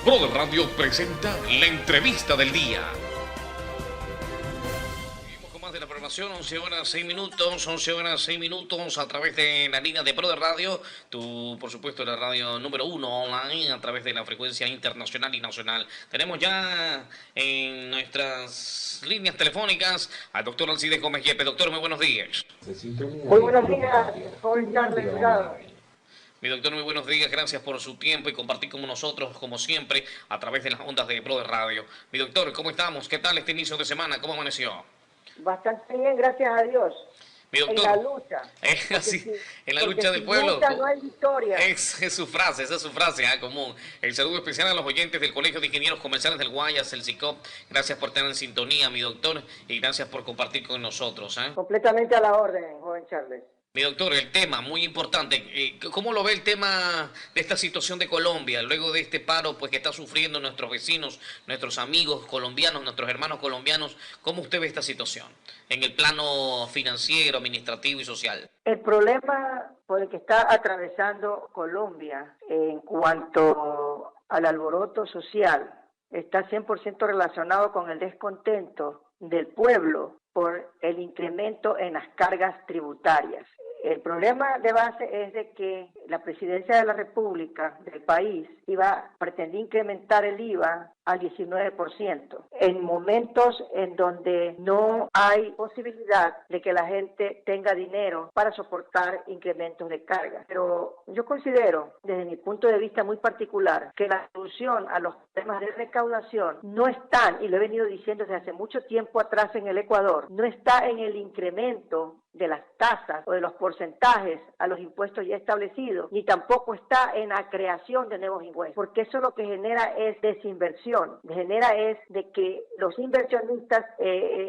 Brother Radio presenta la entrevista del día. Seguimos con más de la programación, 11 horas 6 minutos, 11 horas 6 minutos a través de la línea de Brother Radio, por supuesto, la radio número 1 online a través de la frecuencia internacional y nacional. Tenemos ya en nuestras líneas telefónicas al doctor Alcides Gómez Yepes. Doctor, muy buenos días. Muy buenos días, joven Charles Delgado. Mi doctor, muy buenos días, gracias por su tiempo y compartir con nosotros, como siempre, a través de las ondas de Brother Radio. Mi doctor, ¿cómo estamos? ¿Qué tal este inicio de semana? ¿Cómo amaneció? Bastante bien, gracias a Dios. Mi doctor, en la lucha. Así, en la lucha del pueblo. Lucha no hay victoria. Esa es su frase común. El saludo especial a los oyentes del Colegio de Ingenieros Comerciales del Guayas, el SICOP. Gracias por tener en sintonía, mi doctor, y gracias por compartir con nosotros. Completamente a la orden, joven Charles. Mi doctor, el tema, muy importante, ¿cómo lo ve el tema de esta situación de Colombia, luego de este paro pues que está sufriendo nuestros vecinos, nuestros amigos colombianos, nuestros hermanos colombianos? ¿Cómo usted ve esta situación en el plano financiero, administrativo y social? El problema por el que está atravesando Colombia en cuanto al alboroto social está 100% relacionado con el descontento del pueblo por el incremento en las cargas tributarias. El problema de base es de que la presidencia de la República del país pretendía incrementar el IVA al 19%, en momentos en donde no hay posibilidad de que la gente tenga dinero para soportar incrementos de carga. Pero yo considero, desde mi punto de vista muy particular, que la solución a los temas de recaudación no están, y lo he venido diciendo desde hace mucho tiempo atrás en el Ecuador, no está en el incremento de las tasas o de los porcentajes a los impuestos ya establecidos, ni tampoco está en la creación de nuevos impuestos, porque eso lo que genera es desinversión, genera es de que los inversionistas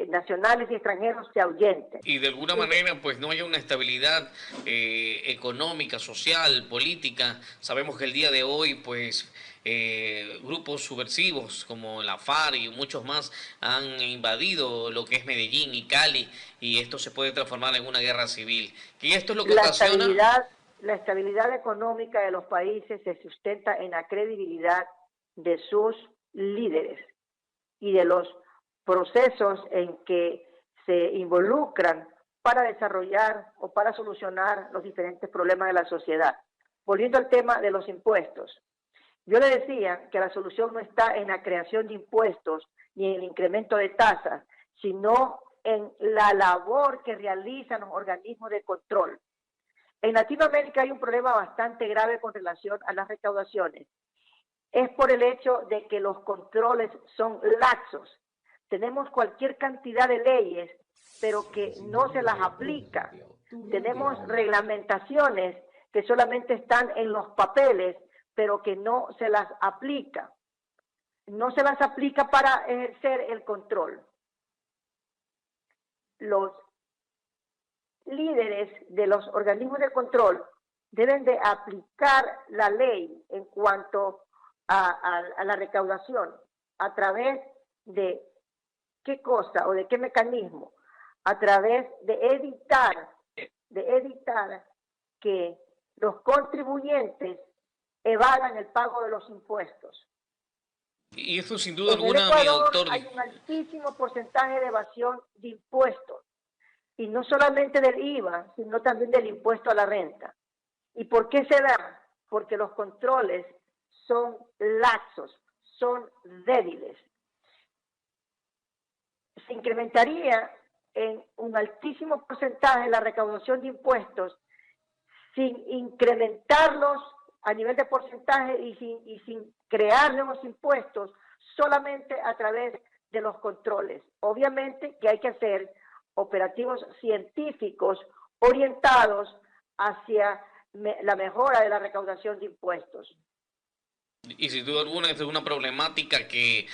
nacionales y extranjeros se ahuyenten. Y de alguna manera pues no haya una estabilidad económica, social, política. Sabemos que el día de hoy pues grupos subversivos como la FARC y muchos más han invadido lo que es Medellín y Cali, y esto se puede transformar en una guerra civil. Y esto es lo que ocasiona... La estabilidad económica de los países se sustenta en la credibilidad de sus líderes y de los procesos en que se involucran para desarrollar o para solucionar los diferentes problemas de la sociedad. Volviendo al tema de los impuestos, yo le decía que la solución no está en la creación de impuestos ni en el incremento de tasas, sino en la labor que realizan los organismos de control. En Latinoamérica hay un problema bastante grave con relación a las recaudaciones. Es por el hecho de que los controles son laxos. Tenemos cualquier cantidad de leyes, pero que no se las aplica. Tenemos reglamentaciones que solamente están en los papeles, pero que no se las aplica. No se las aplica para ejercer el control. Los líderes de los organismos de control deben de aplicar la ley en cuanto a la recaudación. ¿A través de qué cosa o de qué mecanismo? A través de evitar que los contribuyentes evadan el pago de los impuestos. Y eso sin duda alguna, mi doctor... hay un altísimo porcentaje de evasión de impuestos, y no solamente del IVA, sino también del impuesto a la renta. ¿Y por qué se da? Porque los controles son laxos, son débiles. Se incrementaría en un altísimo porcentaje la recaudación de impuestos sin incrementarlos a nivel de porcentaje y sin crear nuevos impuestos, solamente a través de los controles. Obviamente que hay que hacer operativos científicos orientados hacia la mejora de la recaudación de impuestos. Y sin duda alguna esta es una problemática que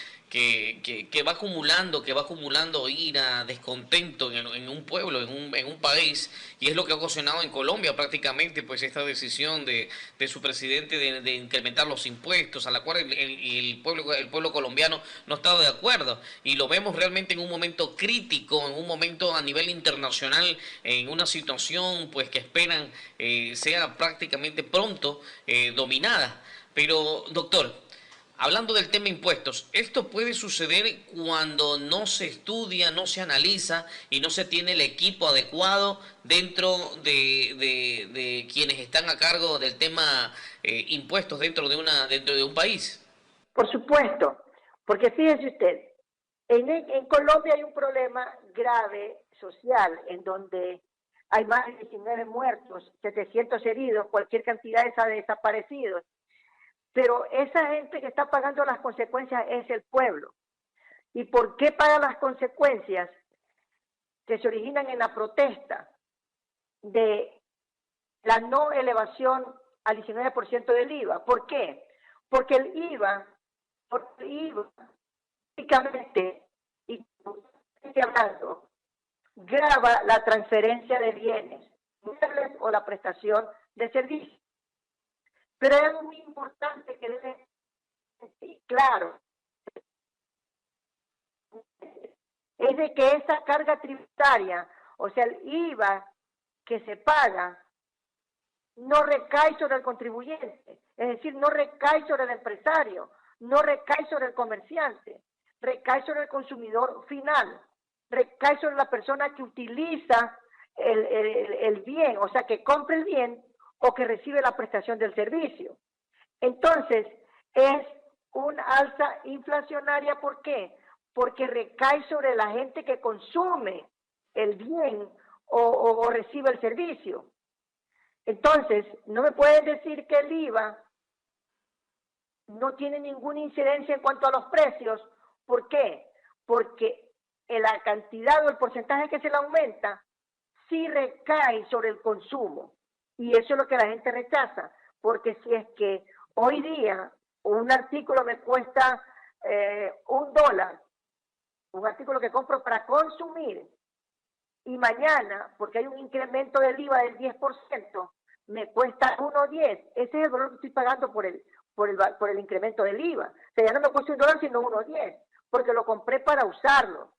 va acumulando ira, descontento en un pueblo, en un país, y es lo que ha ocasionado en Colombia prácticamente pues esta decisión de su presidente de incrementar los impuestos, a la cual el pueblo colombiano no estaba de acuerdo, y lo vemos realmente en un momento crítico, en un momento a nivel internacional, en una situación pues que esperan sea prácticamente pronto dominada. Pero, doctor, Hablando del tema impuestos, esto puede suceder cuando no se estudia, no se analiza y no se tiene el equipo adecuado dentro de quienes están a cargo del tema impuestos dentro de un país. Por supuesto, porque fíjese usted, en Colombia hay un problema grave social en donde hay más de 19 muertos, 700 heridos, cualquier cantidad de desaparecidos. Pero esa gente que está pagando las consecuencias es el pueblo. ¿Y por qué paga las consecuencias que se originan en la protesta de la no elevación al 19% del IVA? ¿Por qué? Porque el IVA, prácticamente, y hablando, grava la transferencia de bienes, muebles o la prestación de servicios. Pero es algo muy importante que debe ser claro, es de que esa carga tributaria, o sea, el IVA que se paga, no recae sobre el contribuyente, es decir, no recae sobre el empresario, no recae sobre el comerciante, recae sobre el consumidor final, recae sobre la persona que utiliza el bien, o sea, que compra el bien o que recibe la prestación del servicio. Entonces, es una alza inflacionaria, ¿por qué? Porque recae sobre la gente que consume el bien o recibe el servicio. Entonces, no me pueden decir que el IVA no tiene ninguna incidencia en cuanto a los precios. ¿Por qué? Porque la cantidad o el porcentaje que se le aumenta sí recae sobre el consumo. Y eso es lo que la gente rechaza. Porque si es que hoy día un artículo me cuesta $1, un artículo que compro para consumir, y mañana, porque hay un incremento del IVA del 10%, me cuesta 1.10. Ese es el valor que estoy pagando por el incremento del IVA. O sea, ya no me cuesta $1, sino 1.10, porque lo compré para usarlo.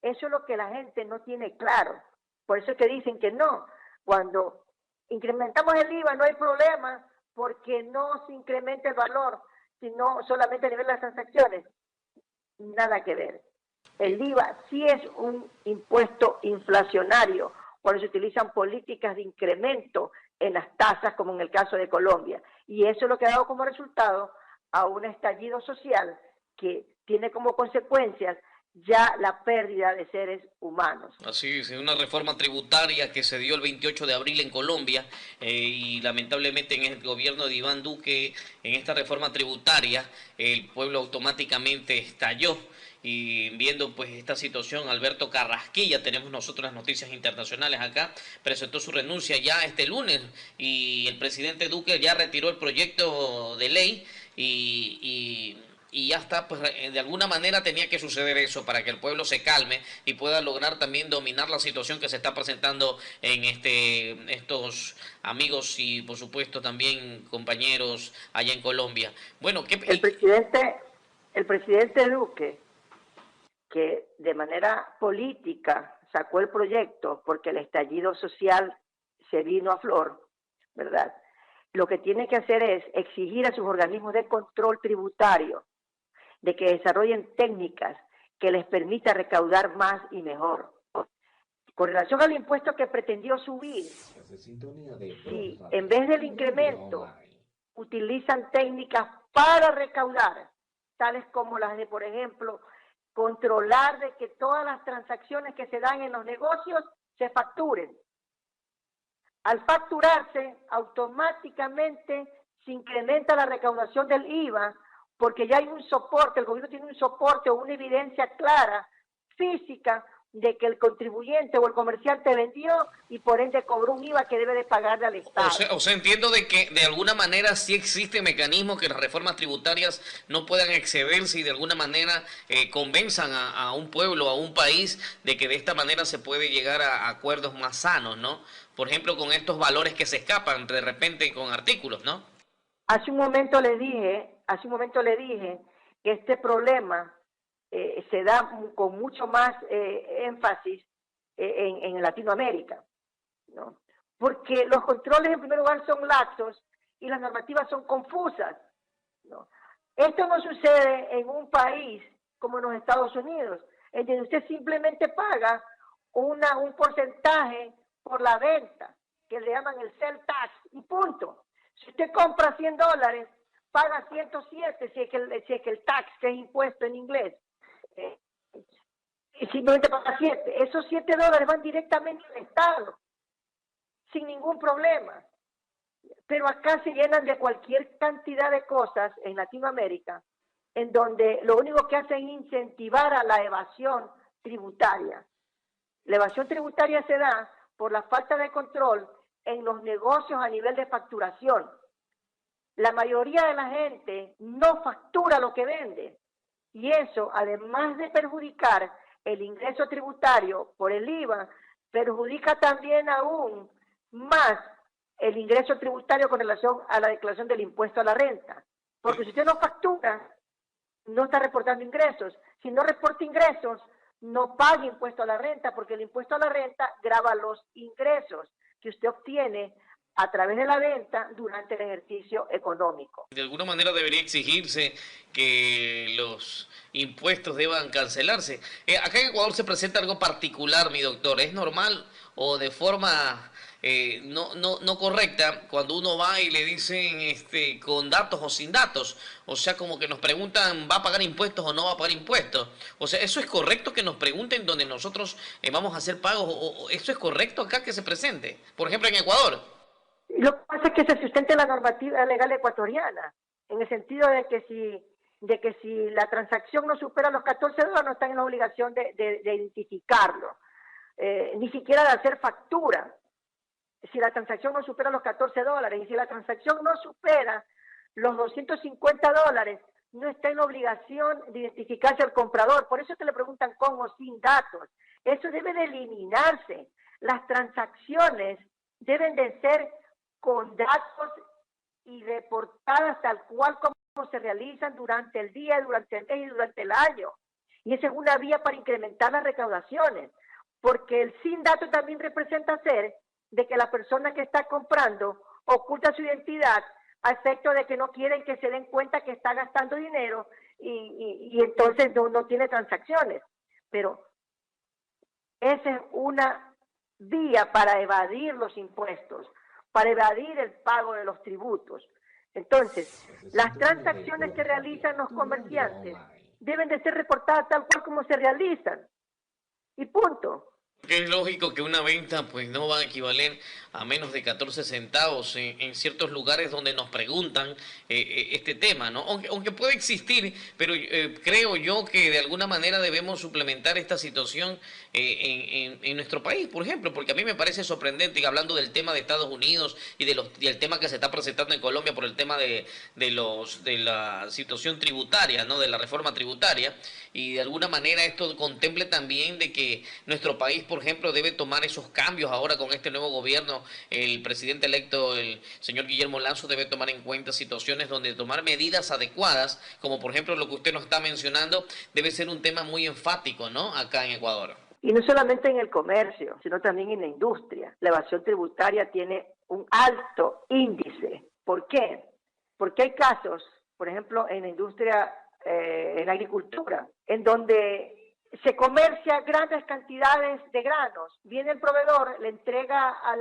Eso es lo que la gente no tiene claro. Por eso es que dicen que no. Cuando incrementamos el IVA no hay problema, porque no se incrementa el valor, sino solamente a nivel de las transacciones. Nada que ver. El IVA sí es un impuesto inflacionario cuando se utilizan políticas de incremento en las tasas, como en el caso de Colombia. Y eso es lo que ha dado como resultado a un estallido social que tiene como consecuencias ya la pérdida de seres humanos. Así es, una reforma tributaria que se dio el 28 de abril en Colombia y lamentablemente en el gobierno de Iván Duque, en esta reforma tributaria, el pueblo automáticamente estalló. Y viendo pues esta situación, Alberto Carrasquilla, tenemos nosotros las noticias internacionales acá, presentó su renuncia ya este lunes y el presidente Duque ya retiró el proyecto de ley y ya está, pues de alguna manera tenía que suceder eso para que el pueblo se calme y pueda lograr también dominar la situación que se está presentando en estos amigos y por supuesto también compañeros allá en Colombia. Bueno, el presidente Duque, que de manera política sacó el proyecto porque el estallido social se vino a flor, ¿verdad? Lo que tiene que hacer es exigir a sus organismos de control tributario de que desarrollen técnicas que les permita recaudar más y mejor. Con relación al impuesto que pretendió subir, si en vez del incremento utilizan técnicas para recaudar, tales como las de, por ejemplo, controlar de que todas las transacciones que se dan en los negocios se facturen. Al facturarse, automáticamente se incrementa la recaudación del IVA, porque ya hay un soporte, el gobierno tiene un soporte o una evidencia clara, física, de que el contribuyente o el comerciante vendió y por ende cobró un IVA que debe de pagarle al Estado. O sea, entiendo de que de alguna manera sí existe mecanismo que las reformas tributarias no puedan excederse y de alguna manera convenzan a un pueblo, a un país, de que de esta manera se puede llegar a acuerdos más sanos, ¿no? Por ejemplo, con estos valores que se escapan de repente con artículos, ¿no? Hace un momento le dije que este problema se da con mucho más énfasis en Latinoamérica, ¿no? Porque los controles en primer lugar son laxos y las normativas son confusas, ¿no? Esto no sucede en un país como en los Estados Unidos, en donde usted simplemente paga un porcentaje por la venta, que le llaman el sell tax, y punto. Si usted compra $100, paga 107 si es que el tax, que es impuesto en inglés, eh, y simplemente paga 7. Esos $7 van directamente al Estado, sin ningún problema. Pero acá se llenan de cualquier cantidad de cosas en Latinoamérica, en donde lo único que hacen es incentivar a la evasión tributaria. La evasión tributaria se da por la falta de control en los negocios a nivel de facturación. La mayoría de la gente no factura lo que vende, y eso, además de perjudicar el ingreso tributario por el IVA, perjudica también aún más el ingreso tributario con relación a la declaración del impuesto a la renta. Porque si usted no factura, no está reportando ingresos. Si no reporta ingresos, no paga impuesto a la renta, porque el impuesto a la renta grava los ingresos que usted obtiene a través de la venta durante el ejercicio económico. De alguna manera debería exigirse que los impuestos deban cancelarse. Acá en Ecuador se presenta algo particular, mi doctor. ¿Es normal o de forma no correcta cuando uno va y le dicen con datos o sin datos? O sea, como que nos preguntan, ¿va a pagar impuestos o no va a pagar impuestos? O sea, ¿eso es correcto que nos pregunten donde nosotros vamos a hacer pagos? ¿O eso es correcto acá que se presente? Por ejemplo, en Ecuador. Lo que pasa es que se sustenta la normativa legal ecuatoriana, en el sentido de que si la transacción no supera los $14, no están en la obligación de identificarlo, ni siquiera de hacer factura. Si la transacción no supera los $14, y si la transacción no supera los $250, no está en la obligación de identificarse al comprador. Por eso es que le preguntan con o sin datos. Eso debe de eliminarse. Las transacciones deben de ser con datos y reportadas tal cual como se realizan durante el día, durante el mes y durante el año. Y esa es una vía para incrementar las recaudaciones, porque el sin datos también representa ser de que la persona que está comprando oculta su identidad a efecto de que no quieren que se den cuenta que está gastando dinero y entonces no tiene transacciones. Pero esa es una vía para evadir los impuestos, para evadir el pago de los tributos. Entonces, las transacciones que realizan los comerciantes deben de ser reportadas tal cual como se realizan. Y punto. Que es lógico que una venta pues no va a equivaler a menos de 14 centavos en ciertos lugares donde nos preguntan este tema, ¿no? Aunque puede existir, pero creo yo que de alguna manera debemos suplementar esta situación en nuestro país, por ejemplo, porque a mí me parece sorprendente, y hablando del tema de Estados Unidos y del tema que se está presentando en Colombia por el tema de la situación tributaria, ¿no? De la reforma tributaria, y de alguna manera esto contemple también de que nuestro país, por ejemplo, debe tomar esos cambios ahora con este nuevo gobierno. El presidente electo, el señor Guillermo Lasso, debe tomar en cuenta situaciones donde tomar medidas adecuadas, como por ejemplo lo que usted nos está mencionando, debe ser un tema muy enfático, ¿no? Acá en Ecuador. Y no solamente en el comercio, sino también en la industria. La evasión tributaria tiene un alto índice. ¿Por qué? Porque hay casos, por ejemplo, en la industria, en la agricultura, en donde se comercia grandes cantidades de granos. Viene el proveedor, le entrega a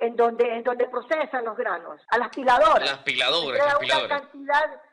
en donde procesan los granos, a las piladoras. Las piladoras.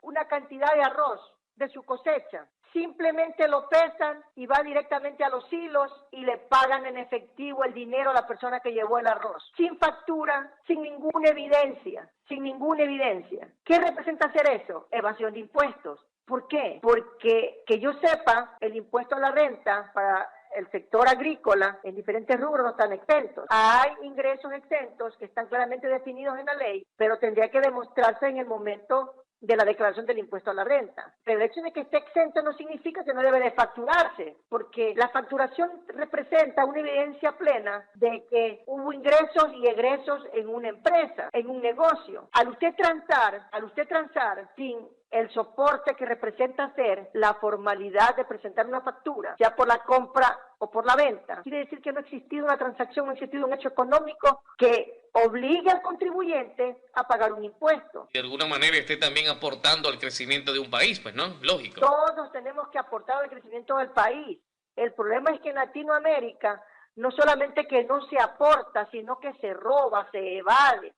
Una cantidad de arroz de su cosecha. Simplemente lo pesan y va directamente a los hilos y le pagan en efectivo el dinero a la persona que llevó el arroz. Sin factura, sin ninguna evidencia, sin ninguna evidencia. ¿Qué representa hacer eso? Evasión de impuestos. ¿Por qué? Porque que yo sepa, el impuesto a la renta para el sector agrícola en diferentes rubros no están exentos. Hay ingresos exentos que están claramente definidos en la ley, pero tendría que demostrarse en el momento de la declaración del impuesto a la renta. Pero el hecho de que esté exento no significa que no debe de facturarse, porque la facturación representa una evidencia plena de que hubo ingresos y egresos en una empresa, en un negocio. Al usted transar sin el soporte que representa ser la formalidad de presentar una factura, ya por la compra o por la venta. Quiere decir que no ha existido una transacción, no ha existido un hecho económico que obligue al contribuyente a pagar un impuesto. De alguna manera esté también aportando al crecimiento de un país, pues, ¿no? Lógico. Todos tenemos que aportar al crecimiento del país. El problema es que en Latinoamérica no solamente que no se aporta, sino que se roba, se evade,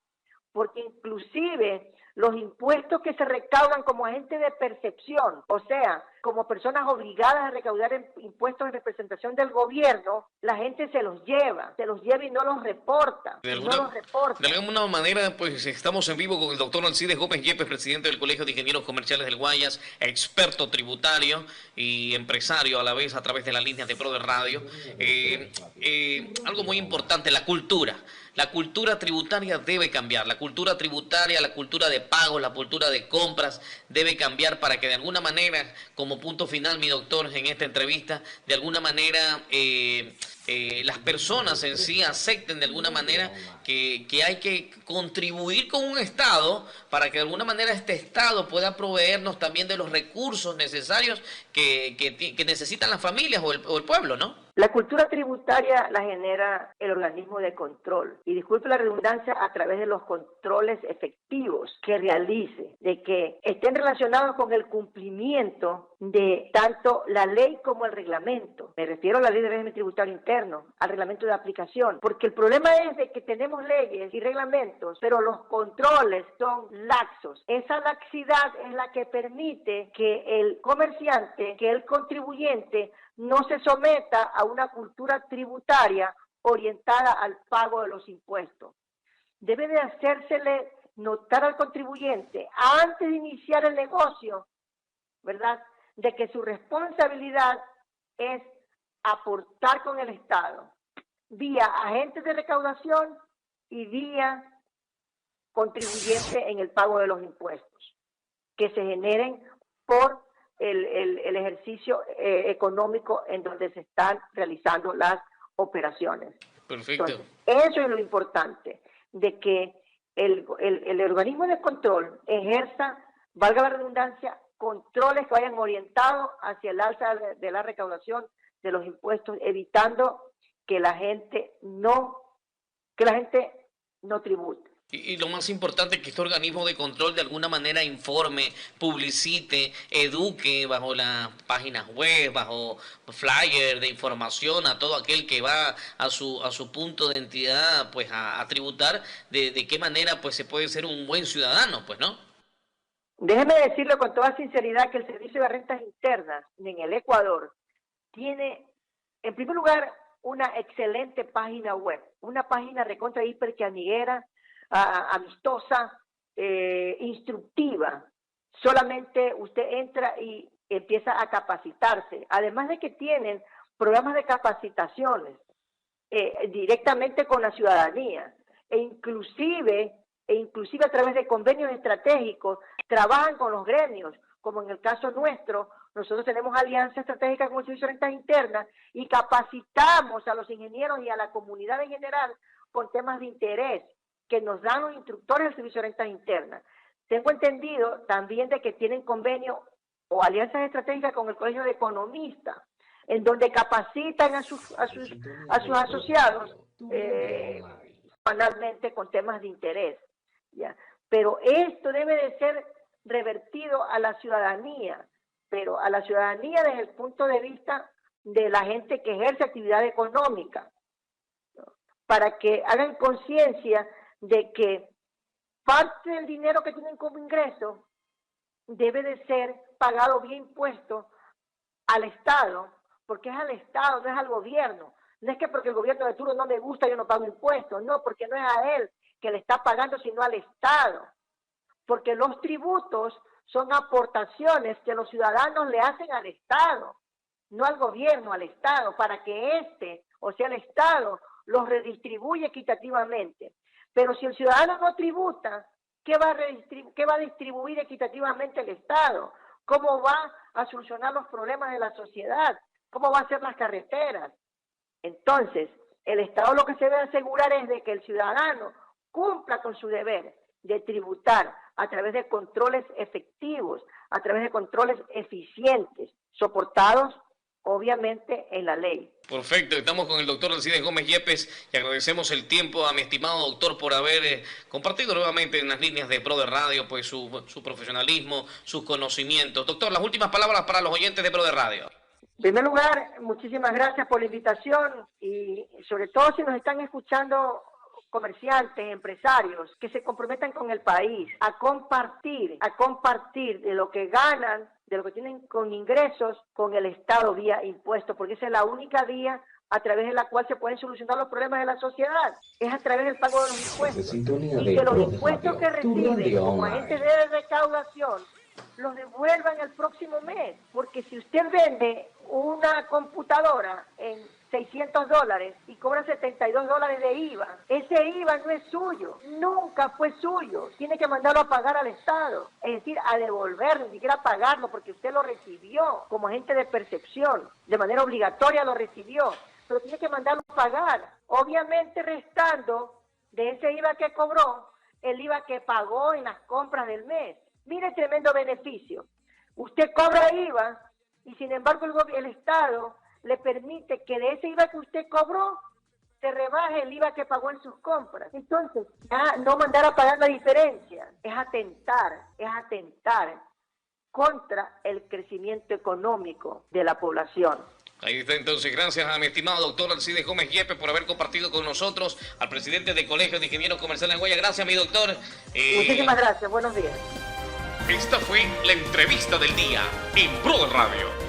porque inclusive los impuestos que se recaudan como agente de percepción, o sea, como personas obligadas a recaudar impuestos en representación del gobierno, la gente se los lleva y no los reporta. De alguna manera, pues estamos en vivo con el doctor Alcides Gómez Yepes, presidente del Colegio de Ingenieros Comerciales del Guayas, experto tributario y empresario a la vez a través de las líneas de Pro de Radio. Algo muy importante, la cultura. La cultura tributaria debe cambiar, la cultura tributaria, la cultura de pago, la cultura de compras debe cambiar para que de alguna manera, como punto final, mi doctor, en esta entrevista, de alguna manera las personas en sí acepten de alguna manera que hay que contribuir con un Estado para que de alguna manera este Estado pueda proveernos también de los recursos necesarios que necesitan las familias o el pueblo, ¿no? La cultura tributaria la genera el organismo de control, y disculpe la redundancia, a través de los controles efectivos que realice, de que estén relacionados con el cumplimiento de tanto la ley como el reglamento. Me refiero a la ley de régimen tributario interno, al reglamento de aplicación, porque el problema es de que tenemos leyes y reglamentos, pero los controles son laxos. Esa laxidad es la que permite que el comerciante, que el contribuyente, no se someta a una cultura tributaria orientada al pago de los impuestos. Debe de hacérsele notar al contribuyente antes de iniciar el negocio, ¿verdad?, de que su responsabilidad es aportar con el Estado vía agentes de recaudación y vía contribuyente en el pago de los impuestos que se generen por el ejercicio económico en donde se están realizando las operaciones. Perfecto. Entonces, eso es lo importante, de que el organismo de control ejerza, valga la redundancia, controles que vayan orientados hacia el alza de la recaudación de los impuestos, evitando que la gente no tribute. Y lo más importante es que este organismo de control de alguna manera informe, publicite, eduque bajo las páginas web, bajo flyer de información a todo aquel que va a su punto de entidad, pues a tributar, de qué manera pues se puede ser un buen ciudadano, pues, ¿no? Déjeme decirlo con toda sinceridad que el Servicio de Rentas Internas en el Ecuador tiene, en primer lugar, una excelente página web, una página recontra hiper que amiguera, amistosa, instructiva. Solamente usted entra y empieza a capacitarse. Además de que tienen programas de capacitaciones directamente con la ciudadanía e inclusive a través de convenios estratégicos trabajan con los gremios, como en el caso nuestro. Nosotros tenemos alianza estratégica con el Servicio de Rentas Internas y capacitamos a los ingenieros y a la comunidad en general con temas de interés que nos dan los instructores del Servicio de Rentas Internas. Tengo entendido también de que tienen convenio o alianzas estratégicas con el Colegio de Economistas, en donde capacitan a sus asociados anualmente con temas de interés, ¿ya? Pero esto debe de ser revertido a la ciudadanía, pero a la ciudadanía desde el punto de vista de la gente que ejerce actividad económica, ¿no?, para que hagan conciencia de que parte del dinero que tienen como ingreso debe de ser pagado vía impuesto al Estado, porque es al Estado, no es al gobierno. No es que porque el gobierno de turno no me gusta yo no pago impuestos, no, porque no es a él que le está pagando, sino al Estado. Porque los tributos son aportaciones que los ciudadanos le hacen al Estado, no al gobierno, al Estado, para que o sea, el Estado, los redistribuye equitativamente. Pero si el ciudadano no tributa, ¿qué va a distribuir equitativamente el Estado? ¿Cómo va a solucionar los problemas de la sociedad? ¿Cómo va a hacer las carreteras? Entonces, el Estado lo que se debe asegurar es de que el ciudadano cumpla con su deber de tributar a través de controles efectivos, a través de controles eficientes, soportados obviamente en la ley. Perfecto, estamos con el doctor Alcides Gómez Yepes y agradecemos el tiempo a mi estimado doctor por haber compartido nuevamente en las líneas de Pro de Radio pues su profesionalismo, sus conocimientos. Doctor, las últimas palabras para los oyentes de Pro de Radio. En primer lugar, muchísimas gracias por la invitación y sobre todo si nos están escuchando comerciantes, empresarios, que se comprometan con el país a compartir de lo que ganan, de lo que tienen con ingresos, con el Estado vía impuestos, porque esa es la única vía a través de la cual se pueden solucionar los problemas de la sociedad, es a través del pago de los impuestos. Y que los impuestos que reciben como agentes de recaudación los devuelvan el próximo mes, porque si usted vende una computadora en $600 y cobra $72 de IVA, ese IVA no es suyo, nunca fue suyo, tiene que mandarlo a pagar al Estado, es decir, a devolverlo, ni siquiera a pagarlo, porque usted lo recibió como agente de percepción, de manera obligatoria lo recibió, pero tiene que mandarlo a pagar, obviamente restando de ese IVA que cobró, el IVA que pagó en las compras del mes. Mire el tremendo beneficio, usted cobra IVA y sin embargo el Estado le permite que de ese IVA que usted cobró, se rebaje el IVA que pagó en sus compras. Entonces, ya no mandar a pagar la diferencia, es atentar contra el crecimiento económico de la población. Ahí está entonces, gracias a mi estimado doctor Alcides Gómez Yepes por haber compartido con nosotros, al presidente del Colegio de Ingenieros Comerciales en Guaya. Gracias, mi doctor. Muchísimas gracias, buenos días. Esta fue la entrevista del día en Pro de Radio.